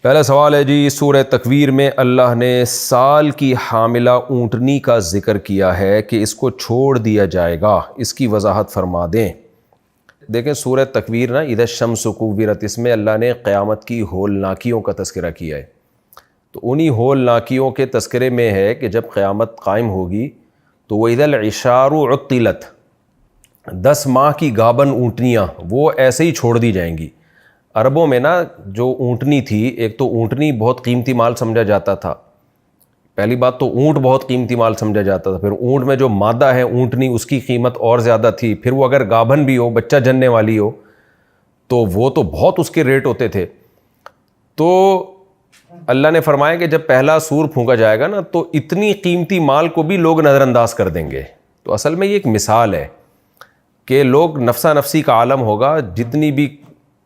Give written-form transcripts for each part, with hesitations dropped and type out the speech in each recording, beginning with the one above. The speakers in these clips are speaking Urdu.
پہلا سوال ہے جی، سورہ تکویر میں اللہ نے سال کی حاملہ اونٹنی کا ذکر کیا ہے کہ اس کو چھوڑ دیا جائے گا، اس کی وضاحت فرما دیں۔ دیکھیں سورہ تکویر نا، اذا الشمس کوورت، اس میں اللہ نے قیامت کی ہولناکیوں کا تذکرہ کیا ہے۔ تو انہی ہولناکیوں کے تذکرے میں ہے کہ جب قیامت قائم ہوگی تو وَإِذَا الْعِشَارُ عُطِّلَتْ، 10 ماہ کی گابن اونٹنیاں وہ ایسے ہی چھوڑ دی جائیں گی۔ عربوں میں نا جو اونٹنی تھی، ایک تو اونٹنی بہت قیمتی مال سمجھا جاتا تھا، پہلی بات تو اونٹ بہت قیمتی مال سمجھا جاتا تھا، پھر اونٹ میں جو مادہ ہے اونٹنی، اس کی قیمت اور زیادہ تھی، پھر وہ اگر گابھن بھی ہو، بچہ جننے والی ہو، تو وہ تو بہت اس کے ریٹ ہوتے تھے۔ تو اللہ نے فرمایا کہ جب پہلا سور پھونکا جائے گا نا تو اتنی قیمتی مال کو بھی لوگ نظر انداز کر دیں گے۔ تو اصل میں یہ ایک مثال ہے کہ لوگ نفسا نفسی کا عالم ہوگا،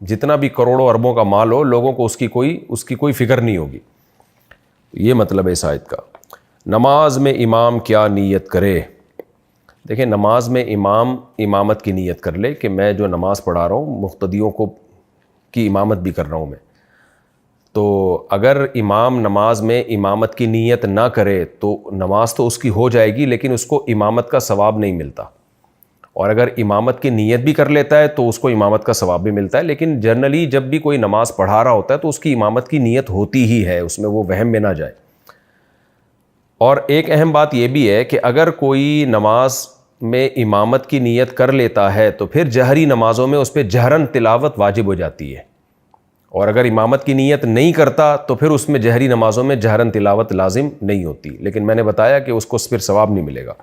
جتنا بھی کروڑوں اربوں کا مال ہو، لوگوں کو اس کی کوئی فکر نہیں ہوگی۔ یہ مطلب ہے اس آیت کا۔ نماز میں امام کیا نیت کرے؟ دیکھیں نماز میں امام امامت کی نیت کر لے کہ میں جو نماز پڑھا رہا ہوں مقتدیوں کی امامت بھی کر رہا ہوں میں۔ تو اگر امام نماز میں امامت کی نیت نہ کرے تو نماز تو اس کی ہو جائے گی، لیکن اس کو امامت کا ثواب نہیں ملتا، اور اگر امامت کی نیت بھی کر لیتا ہے تو اس کو امامت کا ثواب بھی ملتا ہے۔ لیکن جنرلی جب بھی کوئی نماز پڑھا رہا ہوتا ہے تو اس کی امامت کی نیت ہوتی ہی ہے، اس میں وہ وہم میں نہ جائے۔ اور ایک اہم بات یہ بھی ہے کہ اگر کوئی نماز میں امامت کی نیت کر لیتا ہے تو پھر جہری نمازوں میں اس پہ جہرن تلاوت واجب ہو جاتی ہے، اور اگر امامت کی نیت نہیں کرتا تو پھر اس میں جہری نمازوں میں جہرن تلاوت لازم نہیں ہوتی، لیکن میں نے بتایا کہ اس کو پھر ثواب نہیں ملے گا۔